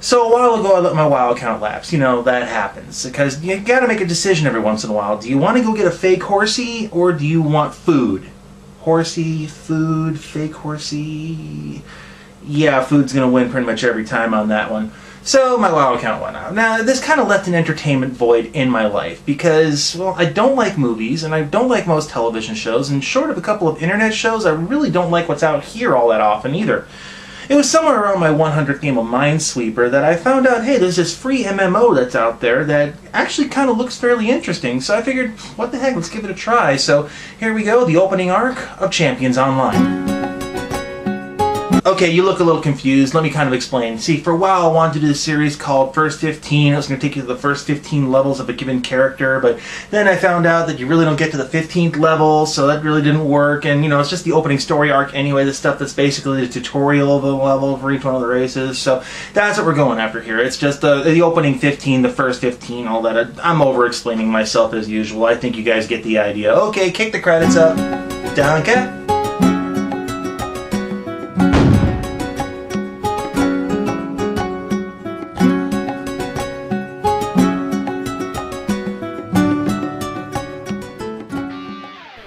So a while ago I let my WoW account lapse. You know, that happens. Because you gotta make a decision every once in a while. Do you want to go get a fake horsey, or do you want food? Horsey, food, fake horsey... Yeah, food's gonna win pretty much every time on that one. So my WoW account went out. Now, this kind of left an entertainment void in my life because, well, I don't like movies, and I don't like most television shows, and short of a couple of internet shows, I really don't like what's out here all that often either. It was somewhere around my 100th game of Minesweeper that I found out, hey, there's this free MMO that's out there that actually kind of looks fairly interesting, so I figured, what the heck, let's give it a try. So here we go, the opening arc of Champions Online. Okay, you look a little confused. Let me kind of explain. See, for a while I wanted to do this series called First 15. It was going to take you to the first 15 levels of a given character, but then I found out that you really don't get to the 15th level, so that really didn't work, and you know, it's just the opening story arc anyway, the stuff that's basically the tutorial of the level for each one of the races, so that's what we're going after here. It's just the opening 15, the first 15, all that. I'm over-explaining myself as usual. I think you guys get the idea. Okay, kick the credits up. Danke.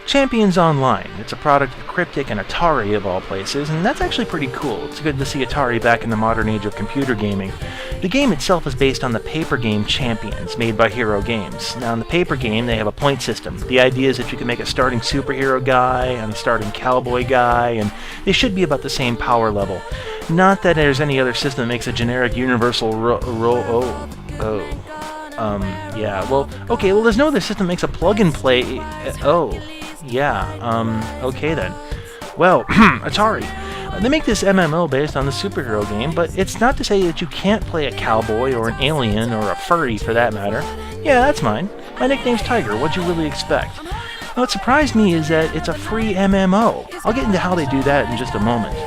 Champions Online. It's a product of Cryptic and Atari of all places, and that's actually pretty cool. It's good to see Atari back in the modern age of computer gaming. The game itself is based on the paper game Champions, made by Hero Games. Now in the paper game, they have a point system. The idea is that you can make a starting superhero guy and a starting cowboy guy, and they should be about the same power level. Not that there's any other system that makes a generic universal there's no other system that makes a plug-and-play... okay then. Well, Atari. They make this MMO based on the superhero game, but it's not to say that you can't play a cowboy or an alien or a furry for that matter. Yeah, that's mine. My nickname's Tiger. What'd you really expect? What surprised me is that it's a free MMO. I'll get into how they do that in just a moment.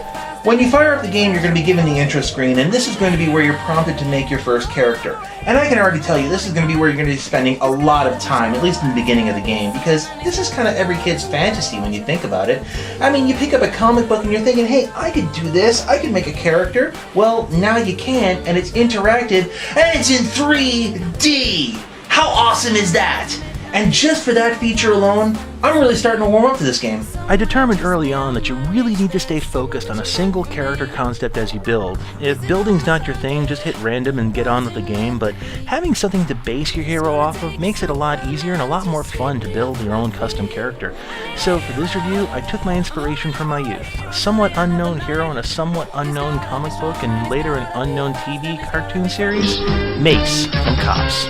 When you fire up the game, you're going to be given the intro screen, and this is going to be where you're prompted to make your first character. And I can already tell you, this is going to be where you're going to be spending a lot of time, at least in the beginning of the game, because this is kind of every kid's fantasy when you think about it. I mean, you pick up a comic book and you're thinking, hey, I could do this, I could make a character. Well, now you can, and it's interactive, and it's in 3D! How awesome is that? And just for that feature alone, I'm really starting to warm up to this game. I determined early on that you really need to stay focused on a single character concept as you build. If building's not your thing, just hit random and get on with the game, but having something to base your hero off of makes it a lot easier and a lot more fun to build your own custom character. So for this review, I took my inspiration from my youth. A somewhat unknown hero in a somewhat unknown comic book and later an unknown TV cartoon series, Mace from Cops.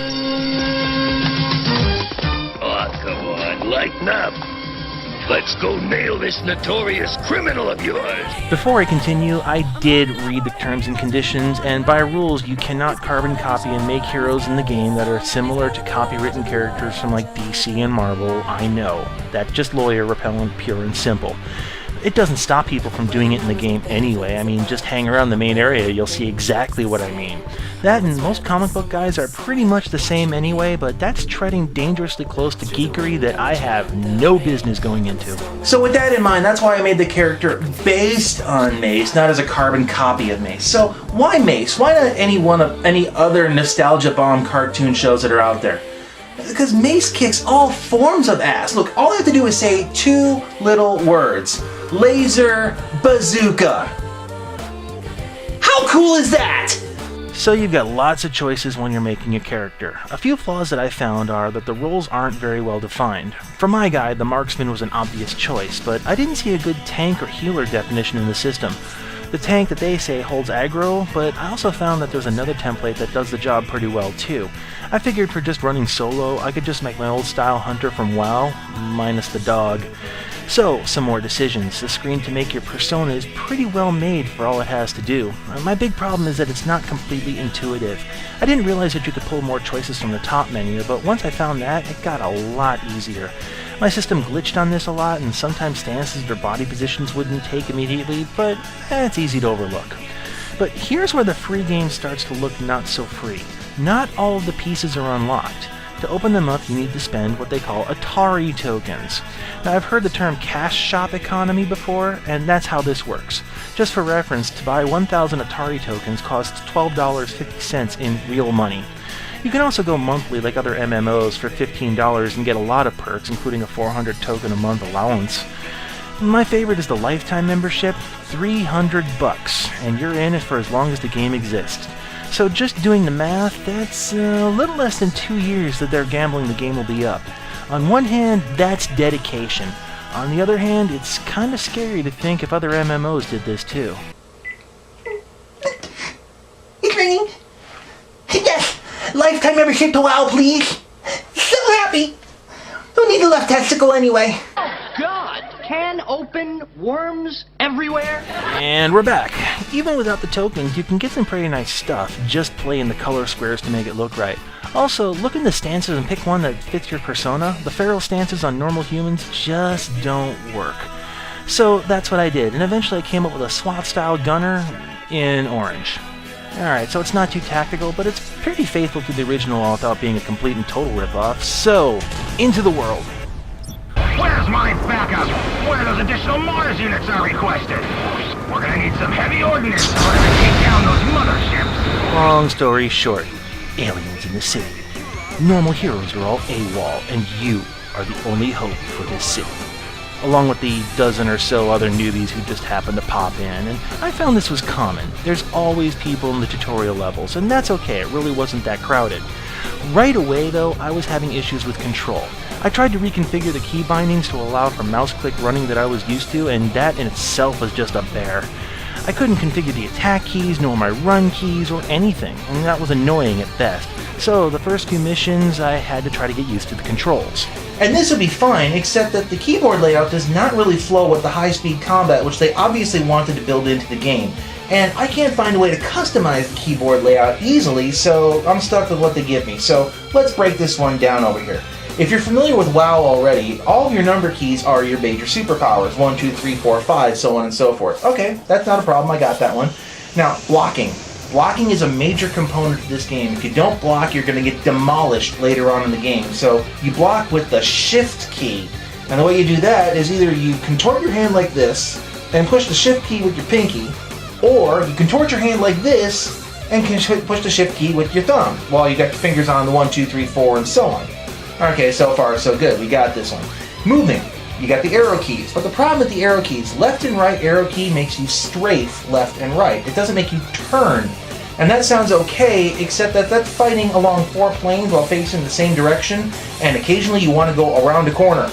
Lighten up. Let's go nail this notorious criminal of yours. Before I continue, I did read the terms and conditions, and by rules, you cannot carbon copy and make heroes in the game that are similar to copywritten characters from like DC and Marvel. I know. That's just lawyer repellent, pure and simple. It doesn't stop people from doing it in the game anyway. I mean, just hang around the main area, you'll see exactly what I mean. That and most comic book guys are pretty much the same anyway, but that's treading dangerously close to geekery that I have no business going into. So with that in mind, that's why I made the character based on Mace, not as a carbon copy of Mace. So why Mace? Why not any one of any other nostalgia bomb cartoon shows that are out there? Because Mace kicks all forms of ass. Look, all I have to do is say two little words. Laser bazooka. How cool is that? So you've got lots of choices when you're making your character. A few flaws that I found are that the roles aren't very well defined. For my guy, the marksman was an obvious choice, but I didn't see a good tank or healer definition in the system. The tank that they say holds aggro, but I also found that there's another template that does the job pretty well too. I figured for just running solo, I could just make my old style hunter from WoW, minus the dog. So, some more decisions. The screen to make your persona is pretty well made for all it has to do. My big problem is that it's not completely intuitive. I didn't realize that you could pull more choices from the top menu, but once I found that, it got a lot easier. My system glitched on this a lot, and sometimes stances or body positions wouldn't take immediately, but it's easy to overlook. But here's where the free game starts to look not so free. Not all of the pieces are unlocked. To open them up, you need to spend what they call Atari tokens. Now, I've heard the term cash shop economy before, and that's how this works. Just for reference, to buy 1,000 Atari tokens costs $12.50 in real money. You can also go monthly like other MMOs for $15 and get a lot of perks, including a 400 token a month allowance. My favorite is the lifetime membership, $300, and you're in it for as long as the game exists. So just doing the math, that's a little less than 2 years that they're gambling the game will be up. On one hand, that's dedication. On the other hand, it's kind of scary to think if other MMOs did this too. It's ringing. Yes! Lifetime membership to WoW, please! So happy! Who needs a left testicle anyway? Oh, God! Can open worms everywhere? And we're back. Even without the tokens, you can get some pretty nice stuff, just playing the color squares to make it look right. Also, look in the stances and pick one that fits your persona. The feral stances on normal humans just don't work. So that's what I did, and eventually I came up with a SWAT-style gunner in orange. Alright, so it's not too tactical, but it's pretty faithful to the original without being a complete and total ripoff. So, into the world. Where's my backup? Where those additional Mars units are requested? We're gonna need some heavy ordnance in order to take down those motherships. Long story short, aliens in the city. Normal heroes are all AWOL, and you are the only hope for this city. Along with the dozen or so other newbies who just happen to pop in, and I found this was common. There's always people in the tutorial levels, and that's okay, it really wasn't that crowded. Right away though, I was having issues with control. I tried to reconfigure the key bindings to allow for mouse click running that I was used to, and that in itself was just a bear. I couldn't configure the attack keys, nor my run keys, or anything, and that was annoying at best. So the first few missions, I had to try to get used to the controls. And this would be fine, except that the keyboard layout does not really flow with the high-speed combat, which they obviously wanted to build into the game. And I can't find a way to customize the keyboard layout easily, so I'm stuck with what they give me. So let's break this one down over here. If you're familiar with WoW already, all of your number keys are your major superpowers. 1, 2, 3, 4, 5, so on and so forth. Okay, that's not a problem, I got that one. Now, blocking. Blocking is a major component of this game. If you don't block, you're going to get demolished later on in the game. So you block with the Shift key. And the way you do that is either you contort your hand like this and push the Shift key with your pinky, or you contort your hand like this and can push the Shift key with your thumb while you got your fingers on the 1, 2, 3, 4, and so on. Okay, so far so good. We got this one. Moving. You got the arrow keys. But the problem with the arrow keys, left and right arrow key makes you strafe left and right. It doesn't make you turn. And that sounds okay, except that that's fighting along 4 planes while facing the same direction, and occasionally you want to go around a corner.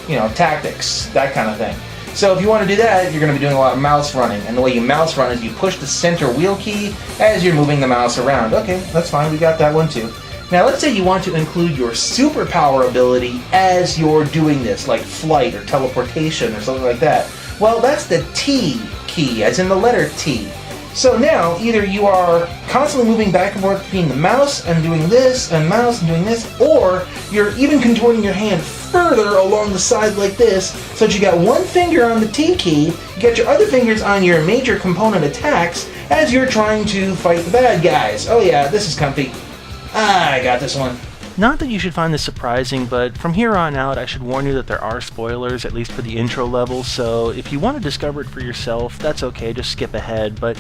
You know, tactics, that kind of thing. So if you want to do that, you're going to be doing a lot of mouse running. And the way you mouse run is you push the center wheel key as you're moving the mouse around. Okay, that's fine. We got that one too. Now let's say you want to include your superpower ability as you're doing this, like flight or teleportation or something like that. Well, that's the T key, as in the letter T. So now, either you are constantly moving back and forth between the mouse and doing this, and mouse and doing this, or you're even contorting your hand further along the side like this, so that you got one finger on the T key, you got your other fingers on your major component attacks as you're trying to fight the bad guys. Oh yeah, this is comfy. I got this one. Not that you should find this surprising, but from here on out I should warn you that there are spoilers, at least for the intro level, so if you want to discover it for yourself, that's okay, just skip ahead, but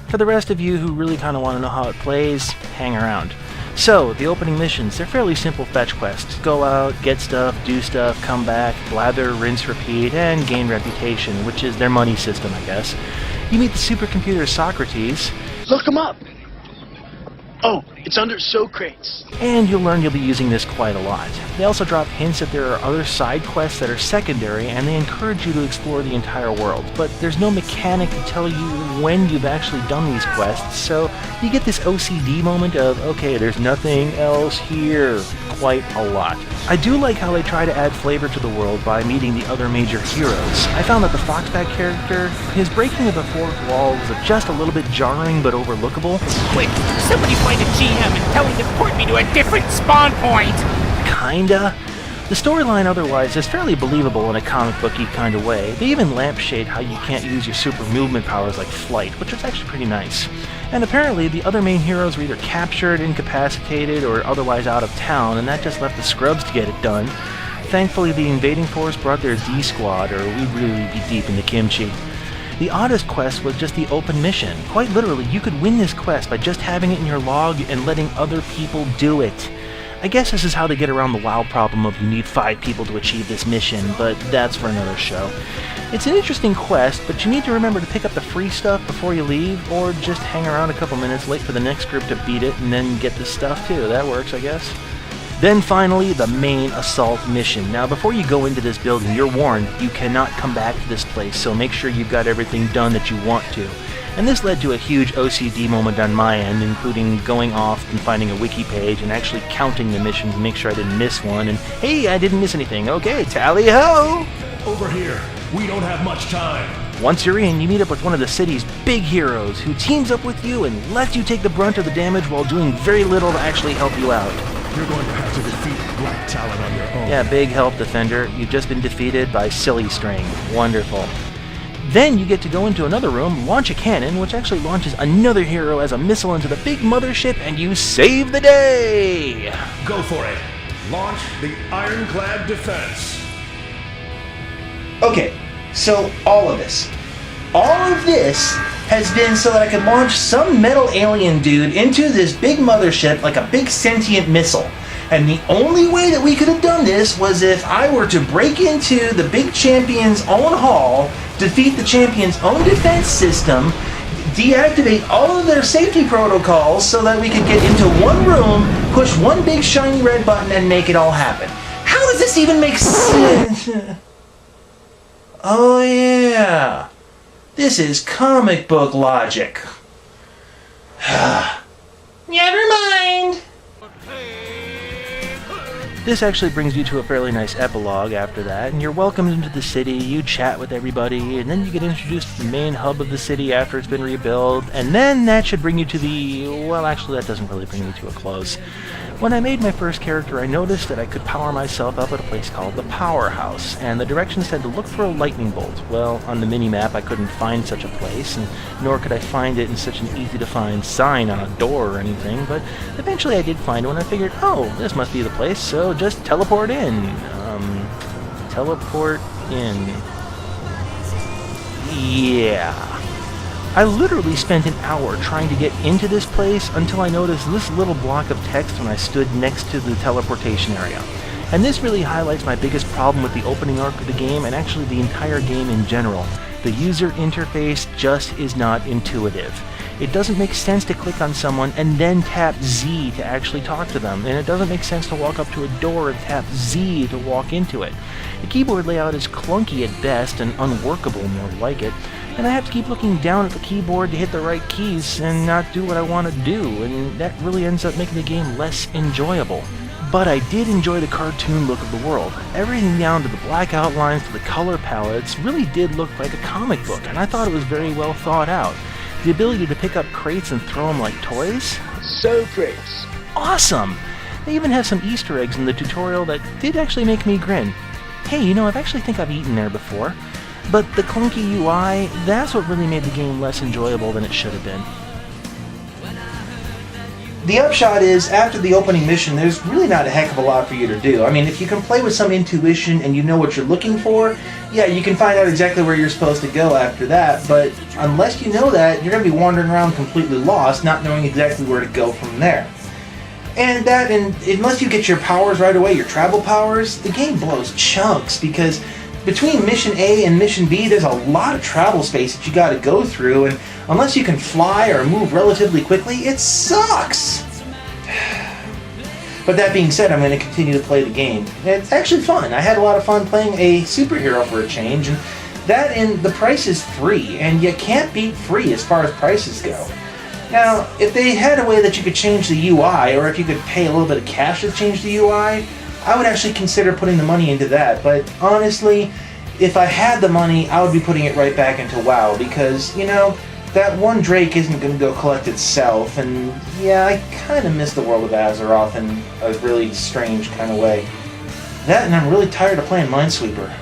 for the rest of you who really kind of want to know how it plays, hang around. So, the opening missions, they're fairly simple fetch quests. Go out, get stuff, do stuff, come back, blather, rinse, repeat, and gain reputation, which is their money system, I guess. You meet the supercomputer Socrates. Look him up! Oh, it's under Socrates. And you'll learn you'll be using this quite a lot. They also drop hints that there are other side quests that are secondary, and they encourage you to explore the entire world. But there's no mechanic to tell you when you've actually done these quests, so you get this OCD moment of, okay, there's nothing else here, quite a lot. I do like how they try to add flavor to the world by meeting the other major heroes. I found that the Foxbat character, his breaking of the fourth wall was just a little bit jarring but overlookable. Quick, somebody find a GM and tell him to port me to a different spawn point! Kinda. The storyline otherwise is fairly believable in a comic booky kind of way. They even lampshade how you can't use your super movement powers like flight, which is actually pretty nice. And apparently the other main heroes were either captured, incapacitated, or otherwise out of town, and that just left the scrubs to get it done. Thankfully the invading force brought their D squad, or we'd really be deep in the kimchi. The oddest quest was just the open mission. Quite literally, you could win this quest by just having it in your log and letting other people do it. I guess this is how they get around the WoW problem of you need 5 people to achieve this mission, but that's for another show. It's an interesting quest, but you need to remember to pick up the free stuff before you leave, or just hang around a couple minutes, wait for the next group to beat it, and then get the stuff too. That works, I guess. Then finally, the main assault mission. Now before you go into this building, you're warned you cannot come back to this place, so make sure you've got everything done that you want to. And this led to a huge OCD moment on my end, including going off and finding a wiki page and actually counting the missions to make sure I didn't miss one, and hey, I didn't miss anything. Okay, tally-ho! Over here. We don't have much time. Once you're in, you meet up with one of the city's big heroes, who teams up with you and lets you take the brunt of the damage while doing very little to actually help you out. You're going to have to defeat Black Talon on your own. Yeah, big help, Defender. You've just been defeated by Silly String. Wonderful. Then you get to go into another room, launch a cannon, which actually launches another hero as a missile into the big mothership, and you save the day! Go for it. Launch the Ironclad Defense. Okay, so all of this has been so that I could launch some metal alien dude into this big mothership like a big sentient missile. And the only way that we could have done this was if I were to break into the big champion's own hall, defeat the champion's own defense system, deactivate all of their safety protocols so that we could get into one room, push one big shiny red button, and make it all happen. How does this even make sense? Oh yeah, this is comic book logic. Never mind. This actually brings you to a fairly nice epilogue after that, and you're welcomed into the city, you chat with everybody, and then you get introduced to the main hub of the city after it's been rebuilt, and then that should bring you to the... well, actually that doesn't really bring me to a close. When I made my first character, I noticed that I could power myself up at a place called the Powerhouse, and the directions said to look for a lightning bolt. Well, on the mini-map I couldn't find such a place, and nor could I find it in such an easy-to-find sign on a door or anything, but eventually I did find one. I figured, oh, this must be the place, so just teleport in. Teleport in. Yeah. I literally spent an hour trying to get into this place until I noticed this little block of text when I stood next to the teleportation area. And this really highlights my biggest problem with the opening arc of the game, and actually the entire game in general. The user interface just is not intuitive. It doesn't make sense to click on someone and then tap Z to actually talk to them, and it doesn't make sense to walk up to a door and tap Z to walk into it. The keyboard layout is clunky at best and unworkable more like it, and I have to keep looking down at the keyboard to hit the right keys and not do what I want to do, and that really ends up making the game less enjoyable. But I did enjoy the cartoon look of the world. Everything down to the black outlines to the color palettes really did look like a comic book, and I thought it was very well thought out. The ability to pick up crates and throw them like toys? So crates. Awesome! They even have some Easter eggs in the tutorial that did actually make me grin. Hey, you know, I actually think I've eaten there before. But the clunky UI, that's what really made the game less enjoyable than it should have been. The upshot is, after the opening mission, there's really not a heck of a lot for you to do. I mean, if you can play with some intuition and you know what you're looking for, yeah, you can find out exactly where you're supposed to go after that, but unless you know that, you're going to be wandering around completely lost, not knowing exactly where to go from there. And unless you get your powers right away, your travel powers, the game blows chunks, because between Mission A and Mission B, there's a lot of travel space that you gotta go through, and unless you can fly or move relatively quickly, it sucks! But that being said, I'm going to continue to play the game. It's actually fun. I had a lot of fun playing a superhero for a change, and the price is free, and you can't beat free as far as prices go. Now, if they had a way that you could change the UI, or if you could pay a little bit of cash to change the UI, I would actually consider putting the money into that, but honestly, if I had the money, I would be putting it right back into WoW, because, you know, that one Drake isn't going to go collect itself, and yeah, I kind of miss the world of Azeroth in a really strange kind of way. That, and I'm really tired of playing Minesweeper.